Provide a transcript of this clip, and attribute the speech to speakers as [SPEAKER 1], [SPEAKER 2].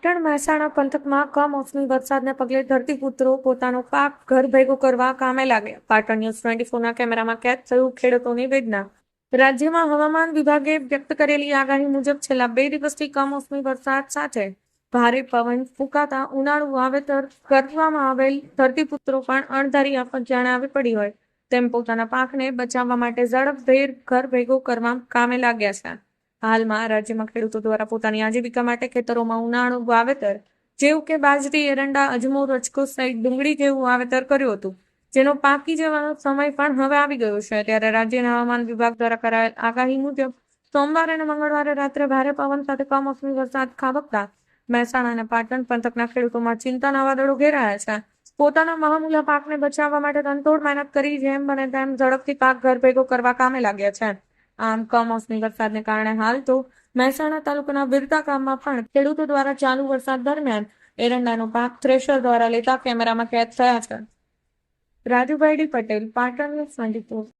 [SPEAKER 1] પાટણ મહેસાણા પંથકમાં કમોસમી વરસાદને પગલે ધરતીપુત્રો પોતાનો પાક ઘર ભેગો કરવા કામે લાગ્યા. પાટણ ન્યૂઝ 24ના કેમેરામાં કેદ થયું ખેડૂતોની વેદના. રાજ્યમાં હવામાન વિભાગે વ્યક્ત કરેલી આગાહી મુજબ છેલ્લા 2 દિવસથી કમોસમી વરસાદ સાથે ભારે પવન ફૂંકાતા ઉનાળુ વાવેતર કરવામાં આવેલ ધરતીપુત્રો પણ અણધારી આફત જાણે આવી પડી હોય તેમ પોતાના પાકને બચાવવા માટે ઝડપભેર ઘર ભેગો કરવા કામે લાગ્યા છે. હાલમાં રાજ્યમાં ખેડૂતો દ્વારા પોતાની આજીવિકા માટે ખેતરોમાં ઉનાળુ વાવેતર જેવું કે બાજરી, એરંડા, અજમો, રચકો સહિત ડુંગળી જેવું વાવેતર કર્યું હતું, જેનો પાકી જવાનો સમય પણ હવે આવી ગયો છે. ત્યારે રાજ્યના હવામાન વિભાગ દ્વારા કરાયેલ આગાહી મુજબ સોમવારે અને મંગળવારે રાત્રે ભારે પવન સાથે કમોસમી વરસાદ ખાબકતા મહેસાણા અને પાટણ પંથકના ખેડૂતોમાં ચિંતાના વાદળો ઘેરાયા છે. પોતાના મહામૂલા પાકને બચાવવા માટે તનતોડ મહેનત કરી જેમ બને તેમ ઝડપથી પાક ઘર ભેગો કરવા કામે લાગ્યા છે. આમ કમોસમી વરસાદને કારણે હાલ તો મહેસાણા તાલુકાના વિરતા ગામમાં પણ ખેડૂતો દ્વારા ચાલુ વરસાદ દરમિયાન એરંડાનો પાક થ્રેશર દ્વારા લેતા કેમેરામાં કેદ થયા છે. Rajubhai D Patel, Patan news 24.